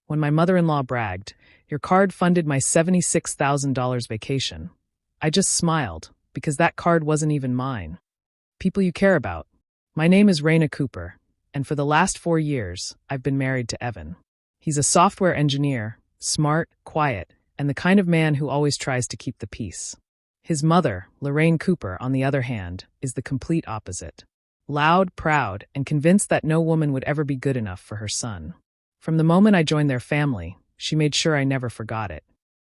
when my mother-in-law bragged, "Your card funded my $76,000 vacation," I just smiled, because that card wasn't even mine. People you care about. My name is Reyna Cooper, and for the last 4 years, I've been married to Evan. He's a software engineer, smart, quiet, and the kind of man who always tries to keep the peace. His mother, Lorraine Cooper, on the other hand, is the complete opposite. Loud, proud, and convinced that no woman would ever be good enough for her son. From the moment I joined their family, she made sure I never forgot it.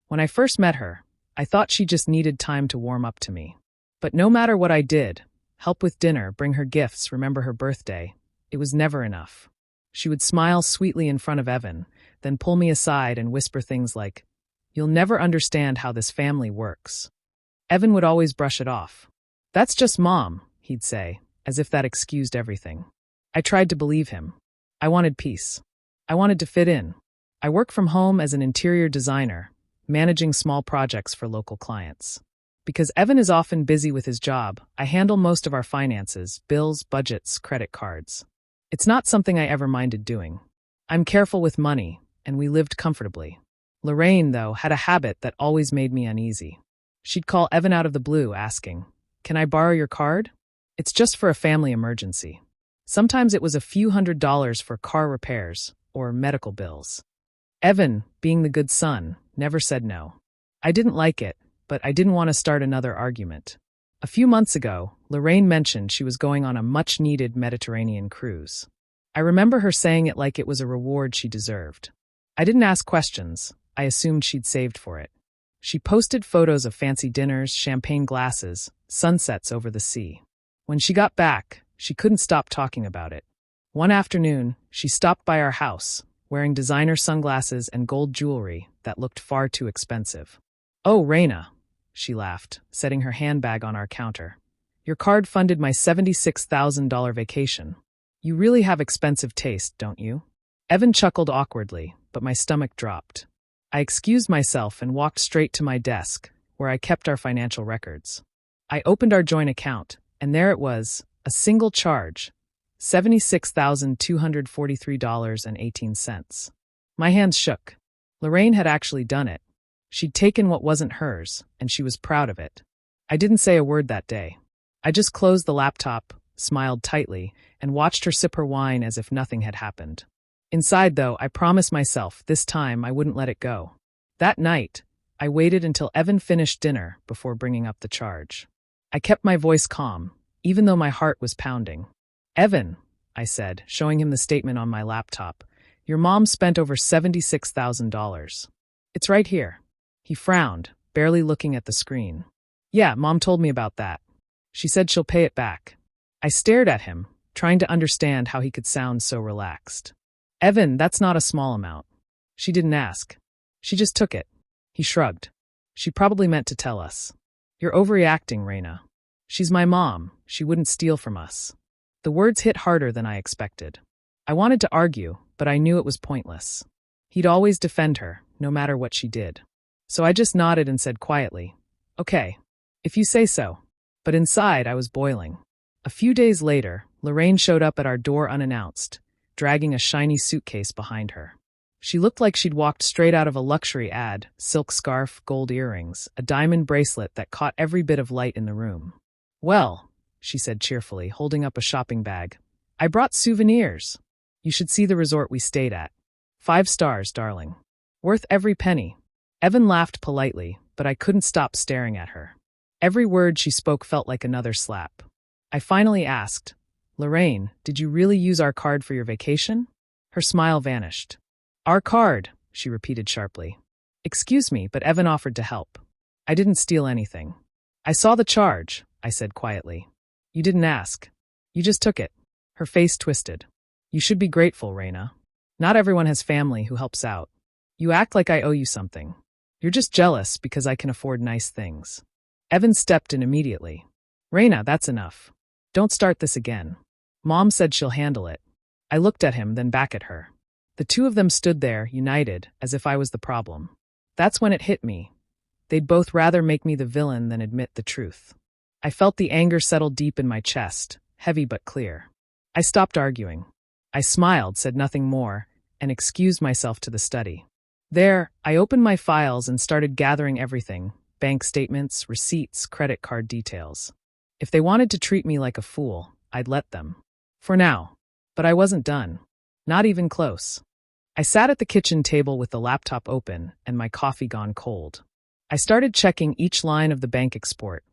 When I first met her, I thought she just needed time to warm up to me. But no matter what I did, help with dinner, bring her gifts, remember her birthday, it was never enough. She would smile sweetly in front of Evan, then pull me aside and whisper things like, "You'll never understand how this family works." Evan would always brush it off. "That's just Mom," he'd say, as if that excused everything. I tried to believe him. I wanted peace. I wanted to fit in. I work from home as an interior designer, managing small projects for local clients. Because Evan is often busy with his job, I handle most of our finances, bills, budgets, credit cards. It's not something I ever minded doing. I'm careful with money, and we lived comfortably. Lorraine, though, had a habit that always made me uneasy. She'd call Evan out of the blue, asking, "Can I borrow your card? It's just for a family emergency." Sometimes it was a few $100s for car repairs or medical bills. Evan, being the good son, never said no. I didn't like it, but I didn't want to start another argument. A few months ago, Lorraine mentioned she was going on a much-needed Mediterranean cruise. I remember her saying it like it was a reward she deserved. I didn't ask questions. I assumed she'd saved for it. She posted photos of fancy dinners, champagne glasses, sunsets over the sea. When she got back, she couldn't stop talking about it. One afternoon, she stopped by our house, wearing designer sunglasses and gold jewelry that looked far too expensive. "Oh, Reyna," she laughed, setting her handbag on our counter. "Your card funded my $76,000 vacation. You really have expensive taste, don't you?" Evan chuckled awkwardly, but my stomach dropped. I excused myself and walked straight to my desk, where I kept our financial records. I opened our joint account, and there it was, a single charge, $76,243.18. My hands shook. Lorraine had actually done it. She'd taken what wasn't hers, and she was proud of it. I didn't say a word that day. I just closed the laptop, smiled tightly, and watched her sip her wine as if nothing had happened. Inside, though, I promised myself this time I wouldn't let it go. That night, I waited until Evan finished dinner before bringing up the charge. I kept my voice calm, even though my heart was pounding. "Evan," I said, showing him the statement on my laptop, "your mom spent over $76,000. It's right here." He frowned, barely looking at the screen. "Yeah, Mom told me about that. She said she'll pay it back." I stared at him, trying to understand how he could sound so relaxed. "Evan, that's not a small amount." "She didn't ask. She just took it." He shrugged. "She probably meant to tell us." "You're overreacting, Reyna. She's my mom. She wouldn't steal from us." The words hit harder than I expected. I wanted to argue, but I knew it was pointless. He'd always defend her, no matter what she did. So I just nodded and said quietly, "Okay, if you say so." But inside, I was boiling. A few days later, Lorraine showed up at our door unannounced, dragging a shiny suitcase behind her. She looked like she'd walked straight out of a luxury ad, silk scarf, gold earrings, a diamond bracelet that caught every bit of light in the room. "Well," she said cheerfully, holding up a shopping bag, "I brought souvenirs. You should see the resort we stayed at. 5 stars, darling. Worth every penny." Evan laughed politely, but I couldn't stop staring at her. Every word she spoke felt like another slap. I finally asked, "Lorraine, did you really use our card for your vacation?" Her smile vanished. "Our card," she repeated sharply. "Excuse me, but Evan offered to help. I didn't steal anything." "I saw the charge," I said quietly. "You didn't ask. You just took it." Her face twisted. "You should be grateful, Reyna. Not everyone has family who helps out. You act like I owe you something. You're just jealous because I can afford nice things." Evan stepped in immediately. "Reyna, that's enough. Don't start this again. Mom said she'll handle it." I looked at him, then back at her. The two of them stood there, united, as if I was the problem. That's when it hit me. They'd both rather make me the villain than admit the truth. I felt the anger settle deep in my chest, heavy but clear. I stopped arguing. I smiled, said nothing more, and excused myself to the study. There, I opened my files and started gathering everything: bank statements, receipts, credit card details. If they wanted to treat me like a fool, I'd let them. For now. But I wasn't done. Not even close. I sat at the kitchen table with the laptop open and my coffee gone cold. I started checking each line of the bank export,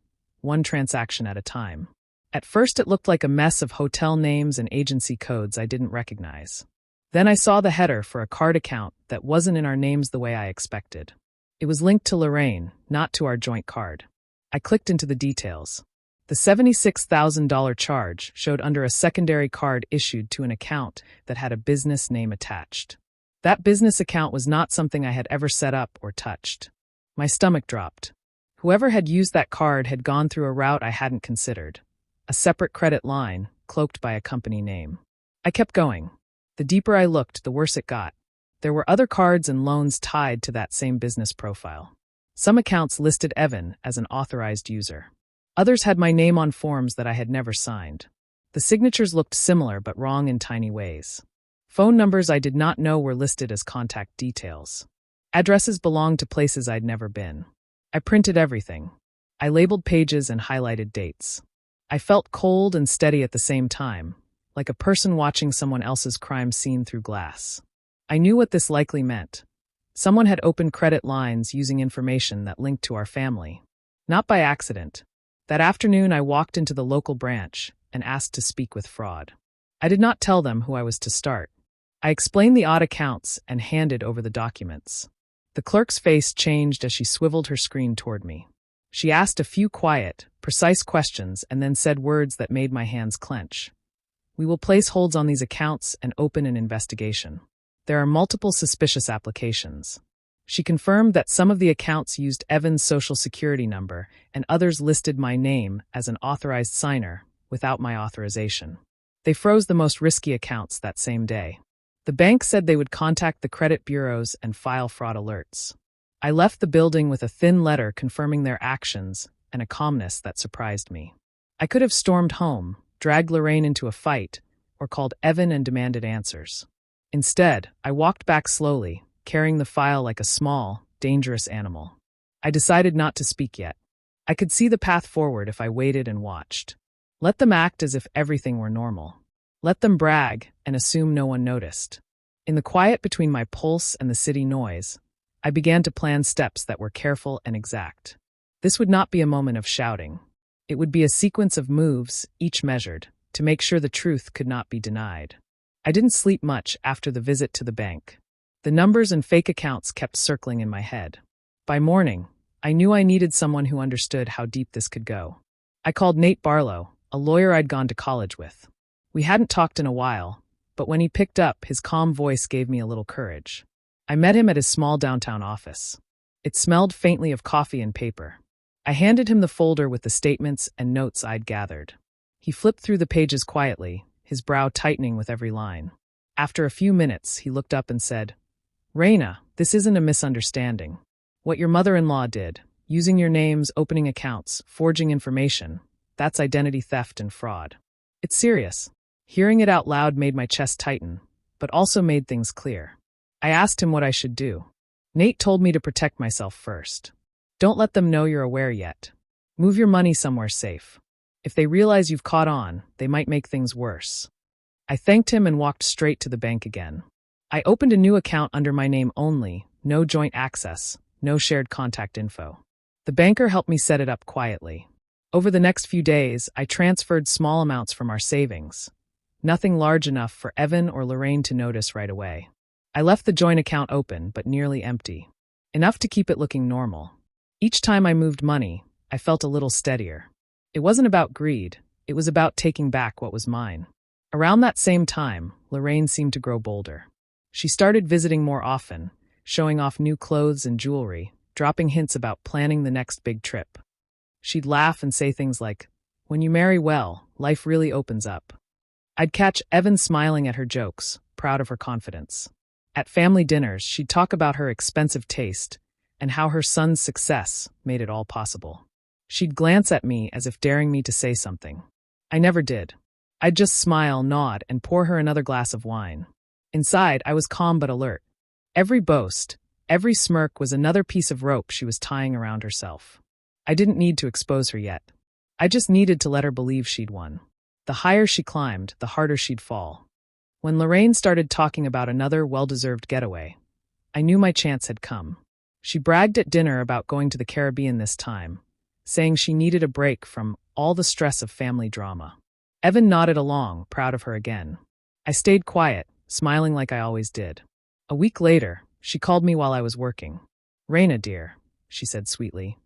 one transaction at a time. At first it looked like a mess of hotel names and agency codes I didn't recognize. Then I saw the header for a card account that wasn't in our names the way I expected. It was linked to Lorraine, not to our joint card. I clicked into the details. The $76,000 charge showed under a secondary card issued to an account that had a business name attached. That business account was not something I had ever set up or touched. My stomach dropped. Whoever had used that card had gone through a route I hadn't considered. A separate credit line, cloaked by a company name. I kept going. The deeper I looked, the worse it got. There were other cards and loans tied to that same business profile. Some accounts listed Evan as an authorized user. Others had my name on forms that I had never signed. The signatures looked similar but wrong in tiny ways. Phone numbers I did not know were listed as contact details. Addresses belonged to places I'd never been. I printed everything. I labeled pages and highlighted dates. I felt cold and steady at the same time, like a person watching someone else's crime scene through glass. I knew what this likely meant. Someone had opened credit lines using information that linked to our family. Not by accident. That afternoon I walked into the local branch and asked to speak with fraud. I did not tell them who I was to start. I explained the odd accounts and handed over the documents. The clerk's face changed as she swiveled her screen toward me. She asked a few quiet, precise questions and then said words that made my hands clench. "We will place holds on these accounts and open an investigation. There are multiple suspicious applications." She confirmed that some of the accounts used Evan's social security number and others listed my name as an authorized signer without my authorization. They froze the most risky accounts that same day. The bank said they would contact the credit bureaus and file fraud alerts. I left the building with a thin letter confirming their actions and a calmness that surprised me. I could have stormed home, dragged Lorraine into a fight, or called Evan and demanded answers. Instead, I walked back slowly, carrying the file like a small, dangerous animal. I decided not to speak yet. I could see the path forward if I waited and watched. Let them act as if everything were normal. Let them brag and assume no one noticed. In the quiet between my pulse and the city noise, I began to plan steps that were careful and exact. This would not be a moment of shouting. It would be a sequence of moves, each measured, to make sure the truth could not be denied. I didn't sleep much after the visit to the bank. The numbers and fake accounts kept circling in my head. By morning, I knew I needed someone who understood how deep this could go. I called Nate Barlow, a lawyer I'd gone to college with. We hadn't talked in a while, but when he picked up, his calm voice gave me a little courage. I met him at his small downtown office. It smelled faintly of coffee and paper. I handed him the folder with the statements and notes I'd gathered. He flipped through the pages quietly, his brow tightening with every line. After a few minutes, he looked up and said, "Raina, this isn't a misunderstanding. What your mother-in-law did, using your names, opening accounts, forging information, that's identity theft and fraud. It's serious." Hearing it out loud made my chest tighten, but also made things clear. I asked him what I should do. Nate told me to protect myself first. Don't let them know you're aware yet. Move your money somewhere safe. If they realize you've caught on, they might make things worse. I thanked him and walked straight to the bank again. I opened a new account under my name only, no joint access, no shared contact info. The banker helped me set it up quietly. Over the next few days, I transferred small amounts from our savings. Nothing large enough for Evan or Lorraine to notice right away. I left the joint account open but nearly empty. Enough to keep it looking normal. Each time I moved money, I felt a little steadier. It wasn't about greed, it was about taking back what was mine. Around that same time, Lorraine seemed to grow bolder. She started visiting more often, showing off new clothes and jewelry, dropping hints about planning the next big trip. She'd laugh and say things like, "When you marry well, life really opens up." I'd catch Evan smiling at her jokes, proud of her confidence. At family dinners, she'd talk about her expensive taste and how her son's success made it all possible. She'd glance at me as if daring me to say something. I never did. I'd just smile, nod, and pour her another glass of wine. Inside, I was calm but alert. Every boast, every smirk was another piece of rope she was tying around herself. I didn't need to expose her yet. I just needed to let her believe she'd won. The higher she climbed, the harder she'd fall. When Lorraine started talking about another well-deserved getaway, I knew my chance had come. She bragged at dinner about going to the Caribbean this time, saying she needed a break from all the stress of family drama. Evan nodded along, proud of her again. I stayed quiet, smiling like I always did. A week later, she called me while I was working. "Raina, dear," she said sweetly.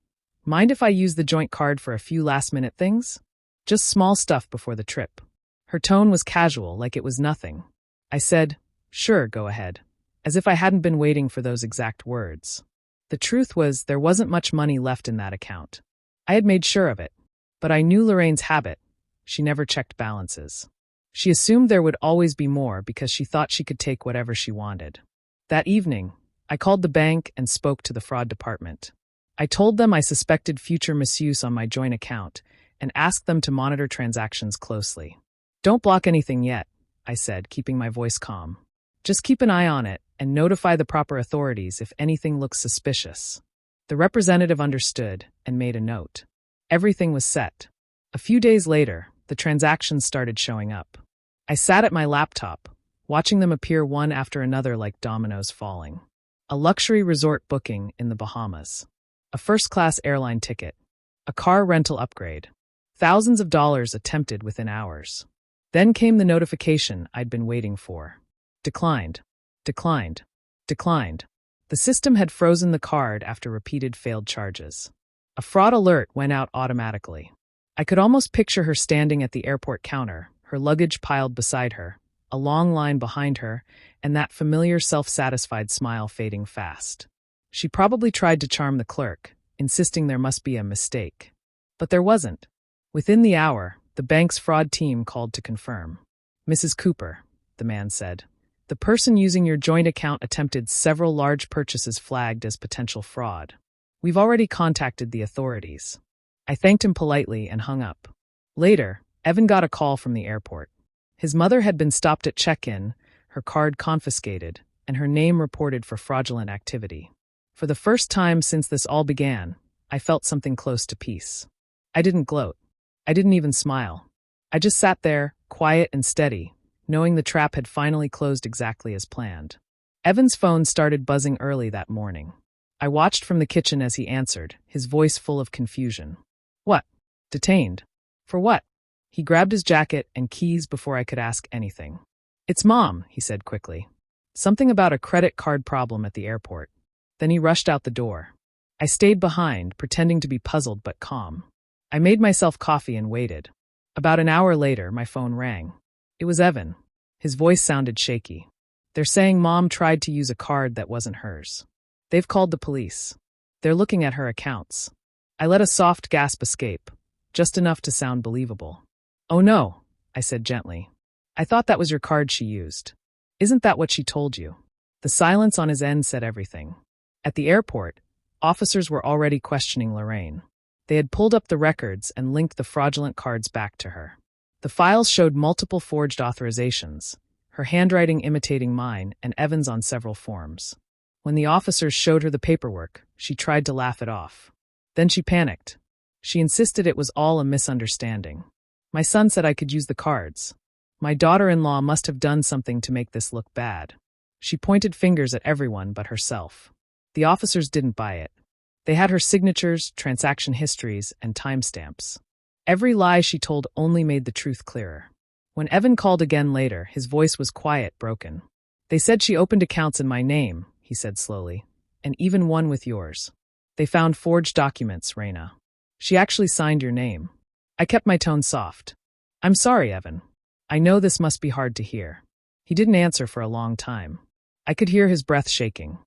"Mind if I use the joint card for a few last-minute things? Just small stuff before the trip." Her tone was casual, like it was nothing. I said, "Sure, go ahead," as if I hadn't been waiting for those exact words. The truth was, there wasn't much money left in that account. I had made sure of it, but I knew Lorraine's habit. She never checked balances. She assumed there would always be more because she thought she could take whatever she wanted. That evening, I called the bank and spoke to the fraud department. I told them I suspected future misuse on my joint account and asked them to monitor transactions closely. "Don't block anything yet," I said, keeping my voice calm. "Just keep an eye on it and notify the proper authorities if anything looks suspicious." The representative understood and made a note. Everything was set. A few days later, the transactions started showing up. I sat at my laptop, watching them appear one after another like dominoes falling. A luxury resort booking in the Bahamas. A first-class airline ticket. A car rental upgrade. Thousands of dollars attempted within hours. Then came the notification I'd been waiting for. Declined. Declined. Declined. The system had frozen the card after repeated failed charges. A fraud alert went out automatically. I could almost picture her standing at the airport counter, her luggage piled beside her, a long line behind her, and that familiar self-satisfied smile fading fast. She probably tried to charm the clerk, insisting there must be a mistake. But there wasn't. Within the hour, the bank's fraud team called to confirm. "Mrs. Cooper," the man said, "the person using your joint account attempted several large purchases flagged as potential fraud. We've already contacted the authorities." I thanked him politely and hung up. Later, Evan got a call from the airport. His mother had been stopped at check-in, her card confiscated, and her name reported for fraudulent activity. For the first time since this all began, I felt something close to peace. I didn't gloat. I didn't even smile. I just sat there, quiet and steady, knowing the trap had finally closed exactly as planned. Evan's phone started buzzing early that morning. I watched from the kitchen as he answered, his voice full of confusion. "What? Detained? For what?" He grabbed his jacket and keys before I could ask anything. "It's Mom," he said quickly. "Something about a credit card problem at the airport." Then he rushed out the door. I stayed behind, pretending to be puzzled but calm. I made myself coffee and waited. About an hour later, my phone rang. It was Evan. His voice sounded shaky. "They're saying Mom tried to use a card that wasn't hers. They've called the police. They're looking at her accounts." I let a soft gasp escape, just enough to sound believable. "Oh no," I said gently. "I thought that was your card she used. Isn't that what she told you?" The silence on his end said everything. At the airport, officers were already questioning Lorraine. They had pulled up the records and linked the fraudulent cards back to her. The files showed multiple forged authorizations, her handwriting imitating mine and Evan's on several forms. When the officers showed her the paperwork, she tried to laugh it off. Then she panicked. She insisted it was all a misunderstanding. "My son said I could use the cards. My daughter-in-law must have done something to make this look bad." She pointed fingers at everyone but herself. The officers didn't buy it. They had her signatures, transaction histories, and timestamps. Every lie she told only made the truth clearer. When Evan called again later, his voice was quiet, broken. "They said she opened accounts in my name," he said slowly, "and even one with yours. They found forged documents, Raina. She actually signed your name." I kept my tone soft. "I'm sorry, Evan. I know this must be hard to hear." He didn't answer for a long time. I could hear his breath shaking.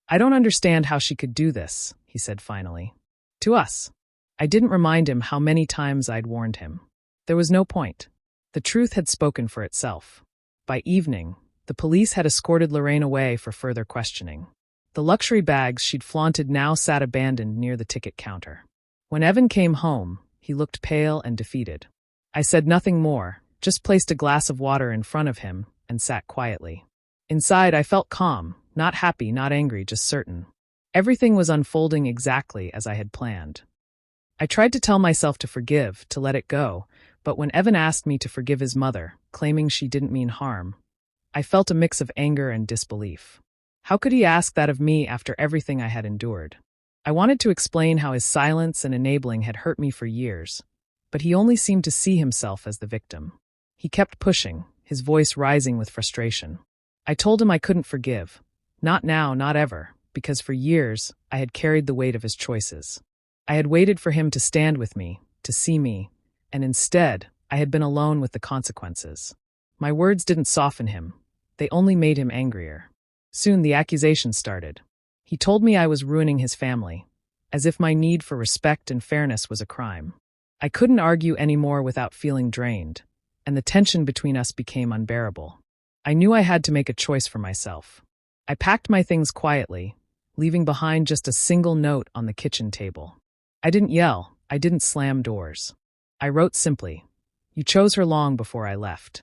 "I don't understand how she could do this," he said finally. "To us." I didn't remind him how many times I'd warned him. There was no point. The truth had spoken for itself. By evening, the police had escorted Lorraine away for further questioning. The luxury bags she'd flaunted now sat abandoned near the ticket counter. When Evan came home, he looked pale and defeated. I said nothing more, just placed a glass of water in front of him and sat quietly. Inside, I felt calm, not happy, not angry, just certain. Everything was unfolding exactly as I had planned. I tried to tell myself to forgive, to let it go, but when Evan asked me to forgive his mother, claiming she didn't mean harm, I felt a mix of anger and disbelief. How could he ask that of me after everything I had endured? I wanted to explain how his silence and enabling had hurt me for years, but he only seemed to see himself as the victim. He kept pushing, his voice rising with frustration. I told him I couldn't forgive. Not now, not ever, because for years I had carried the weight of his choices. I had waited for him to stand with me, to see me, and instead I had been alone with the consequences. My words didn't soften him. They only made him angrier. Soon the accusations started. He told me I was ruining his family, as if my need for respect and fairness was a crime. I couldn't argue anymore without feeling drained, and the tension between us became unbearable. I knew I had to make a choice for myself. I packed my things quietly, leaving behind just a single note on the kitchen table. I didn't yell, I didn't slam doors. I wrote simply, "You chose her long before I left."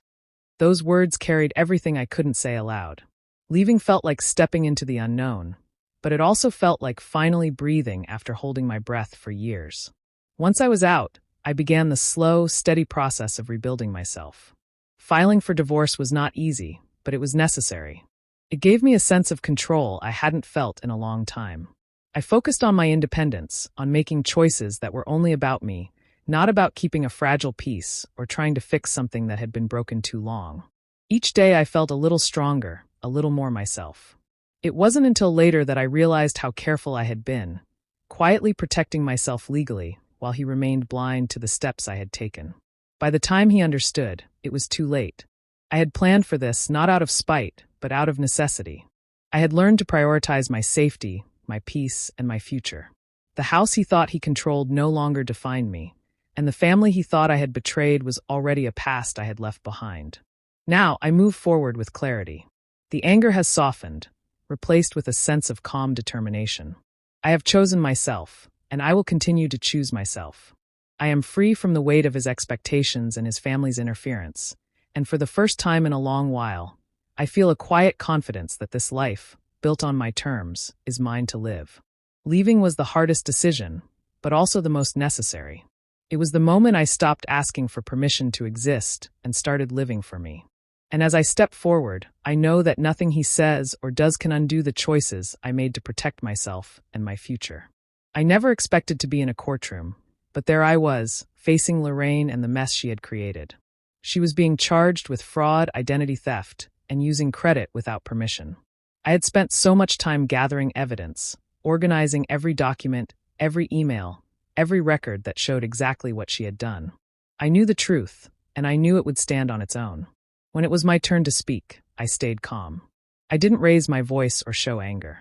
Those words carried everything I couldn't say aloud. Leaving felt like stepping into the unknown, but it also felt like finally breathing after holding my breath for years. Once I was out, I began the slow, steady process of rebuilding myself. Filing for divorce was not easy, but it was necessary. It gave me a sense of control I hadn't felt in a long time. I focused on my independence, on making choices that were only about me, not about keeping a fragile peace or trying to fix something that had been broken too long. Each day I felt a little stronger, a little more myself. It wasn't until later that I realized how careful I had been, quietly protecting myself legally while he remained blind to the steps I had taken. By the time he understood, it was too late. I had planned for this not out of spite, but out of necessity. I had learned to prioritize my safety, my peace, and my future. The house he thought he controlled no longer defined me, and the family he thought I had betrayed was already a past I had left behind. Now I move forward with clarity. The anger has softened, replaced with a sense of calm determination. I have chosen myself, and I will continue to choose myself. I am free from the weight of his expectations and his family's interference, and for the first time in a long while, I feel a quiet confidence that this life, built on my terms, is mine to live. Leaving was the hardest decision, but also the most necessary. It was the moment I stopped asking for permission to exist and started living for me. And as I step forward, I know that nothing he says or does can undo the choices I made to protect myself and my future. I never expected to be in a courtroom, but there I was, facing Lorraine and the mess she had created. She was being charged with fraud, identity theft, and using credit without permission. I had spent so much time gathering evidence, organizing every document, every email, every record that showed exactly what she had done. I knew the truth, and I knew it would stand on its own. When it was my turn to speak, I stayed calm. I didn't raise my voice or show anger.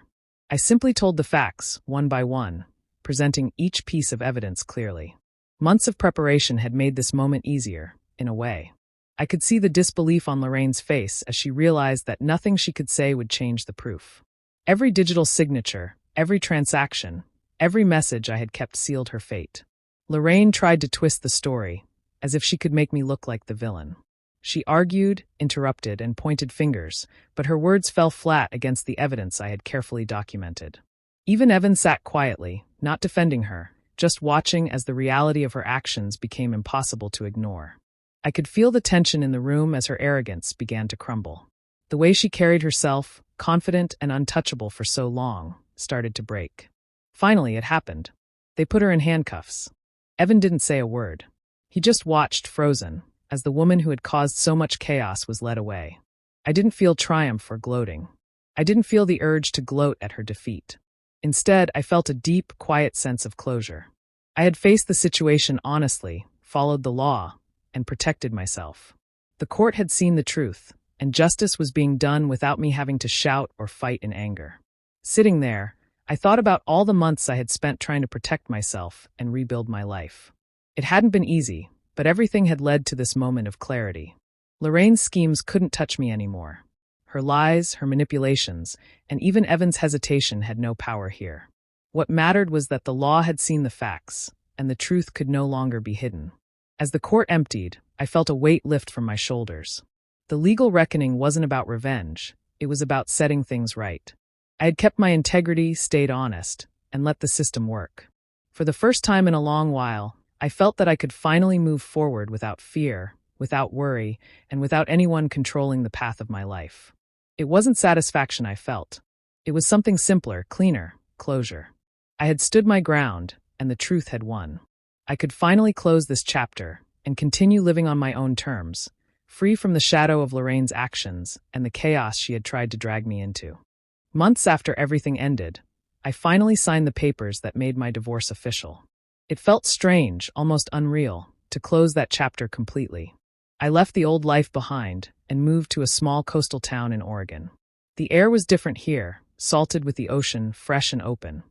I simply told the facts, one by one, presenting each piece of evidence clearly. Months of preparation had made this moment easier, in a way. I could see the disbelief on Lorraine's face as she realized that nothing she could say would change the proof. Every digital signature, every transaction, every message I had kept sealed her fate. Lorraine tried to twist the story, as if she could make me look like the villain. She argued, interrupted, and pointed fingers, but her words fell flat against the evidence I had carefully documented. Even Evan sat quietly, not defending her, just watching as the reality of her actions became impossible to ignore. I could feel the tension in the room as her arrogance began to crumble. The way she carried herself, confident and untouchable for so long, started to break. Finally, it happened. They put her in handcuffs. Evan didn't say a word. He just watched, frozen, as the woman who had caused so much chaos was led away. I didn't feel triumph or gloating. I didn't feel the urge to gloat at her defeat. Instead, I felt a deep, quiet sense of closure. I had faced the situation honestly, followed the law, and protected myself. The court had seen the truth, and justice was being done without me having to shout or fight in anger. Sitting there, I thought about all the months I had spent trying to protect myself and rebuild my life. It hadn't been easy, but everything had led to this moment of clarity. Lorraine's schemes couldn't touch me anymore. Her lies, her manipulations, and even Evan's hesitation had no power here. What mattered was that the law had seen the facts, and the truth could no longer be hidden. As the court emptied, I felt a weight lift from my shoulders. The legal reckoning wasn't about revenge, It was about setting things right. I had kept my integrity, stayed honest, and let the system work. For the first time in a long while, I felt that I could finally move forward without fear, without worry, and without anyone controlling the path of my life. It wasn't satisfaction I felt. It was something simpler, cleaner, closure. I had stood my ground, and the truth had won. I could finally close this chapter and continue living on my own terms, free from the shadow of Lorraine's actions and the chaos she had tried to drag me into. Months after everything ended, I finally signed the papers that made my divorce official. It felt strange, almost unreal, to close that chapter completely. I left the old life behind and moved to a small coastal town in Oregon. The air was different here, salted with the ocean, fresh and open.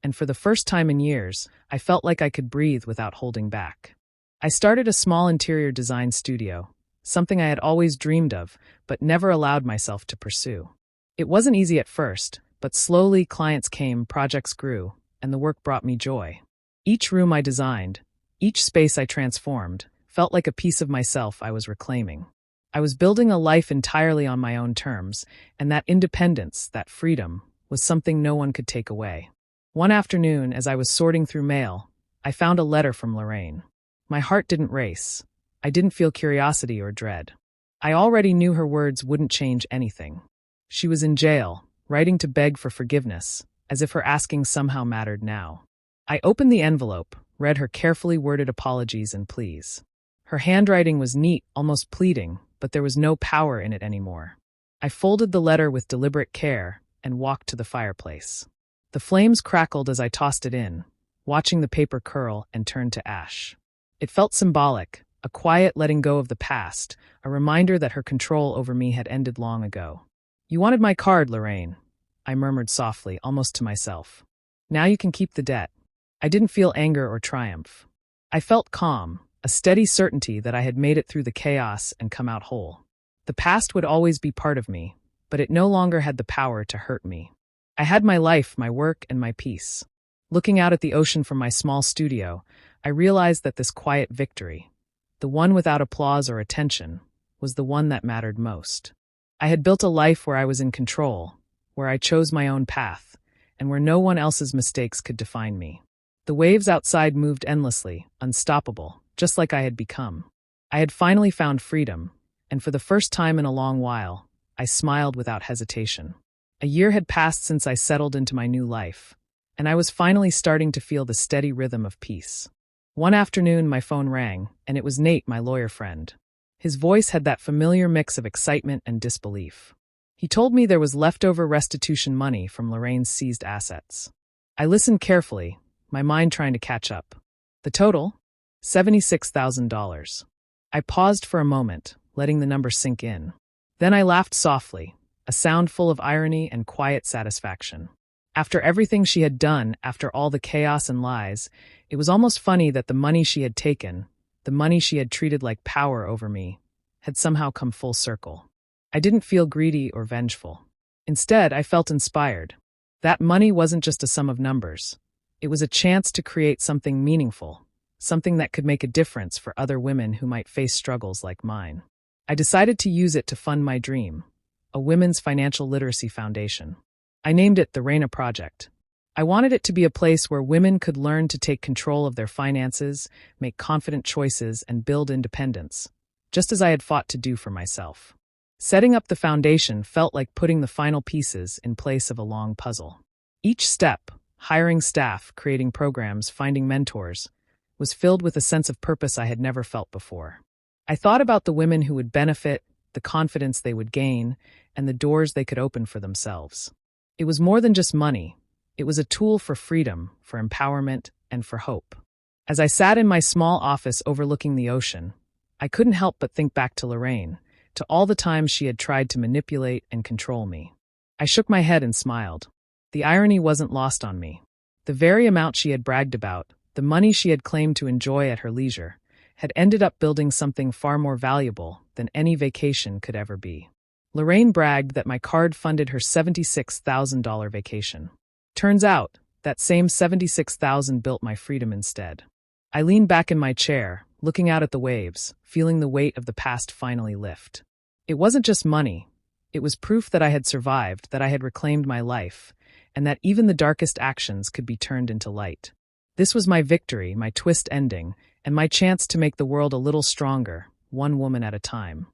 And for the first time in years, I felt like I could breathe without holding back. I started a small interior design studio, something I had always dreamed of, but never allowed myself to pursue. It wasn't easy at first, but slowly clients came, projects grew, and the work brought me joy. Each room I designed, each space I transformed, felt like a piece of myself I was reclaiming. I was building a life entirely on my own terms, and that independence, that freedom, was something no one could take away. One afternoon, as I was sorting through mail, I found a letter from Lorraine. My heart didn't race. I didn't feel curiosity or dread. I already knew her words wouldn't change anything. She was in jail, writing to beg for forgiveness, as if her asking somehow mattered now. I opened the envelope, read her carefully worded apologies and pleas. Her handwriting was neat, almost pleading, but there was no power in it anymore. I folded the letter with deliberate care and walked to the fireplace. The flames crackled as I tossed it in, watching the paper curl and turn to ash. It felt symbolic, a quiet letting go of the past, a reminder that her control over me had ended long ago. "You wanted my card, Lorraine," I murmured softly, almost to myself. "Now you can keep the debt." I didn't feel anger or triumph. I felt calm, a steady certainty that I had made it through the chaos and come out whole. The past would always be part of me, but it no longer had the power to hurt me. I had my life, my work, and my peace. Looking out at the ocean from my small studio, I realized that this quiet victory, the one without applause or attention, was the one that mattered most. I had built a life where I was in control, where I chose my own path, and where no one else's mistakes could define me. The waves outside moved endlessly, unstoppable, just like I had become. I had finally found freedom, and for the first time in a long while, I smiled without hesitation. A year had passed since I settled into my new life, and I was finally starting to feel the steady rhythm of peace. One afternoon, my phone rang, and it was Nate, my lawyer friend. His voice had that familiar mix of excitement and disbelief. He told me there was leftover restitution money from Lorraine's seized assets. I listened carefully, my mind trying to catch up. The total? $76,000. I paused for a moment, letting the number sink in. Then I laughed softly, a sound full of irony and quiet satisfaction. After everything she had done, after all the chaos and lies, it was almost funny that the money she had taken, the money she had treated like power over me, had somehow come full circle. I didn't feel greedy or vengeful. Instead, I felt inspired. That money wasn't just a sum of numbers. It was a chance to create something meaningful, something that could make a difference for other women who might face struggles like mine. I decided to use it to fund my dream, a women's financial literacy foundation. I named it the Reina Project. I wanted it to be a place where women could learn to take control of their finances, make confident choices, and build independence, just as I had fought to do for myself. Setting up the foundation felt like putting the final pieces in place of a long puzzle. Each step, hiring staff, creating programs, finding mentors, was filled with a sense of purpose I had never felt before. I thought about the women who would benefit, the confidence they would gain, and the doors they could open for themselves. It was more than just money. It was a tool for freedom, for empowerment, and for hope. As I sat in my small office overlooking the ocean, I couldn't help but think back to Lorraine, to all the times she had tried to manipulate and control me. I shook my head and smiled. The irony wasn't lost on me. The very amount she had bragged about, the money she had claimed to enjoy at her leisure, had ended up building something far more valuable than any vacation could ever be. Lorraine bragged that my card funded her $76,000 vacation. Turns out, that same $76,000 built my freedom instead. I leaned back in my chair, looking out at the waves, feeling the weight of the past finally lift. It wasn't just money. It was proof that I had survived, that I had reclaimed my life, and that even the darkest actions could be turned into light. This was my victory, my twist ending, and my chance to make the world a little stronger, one woman at a time.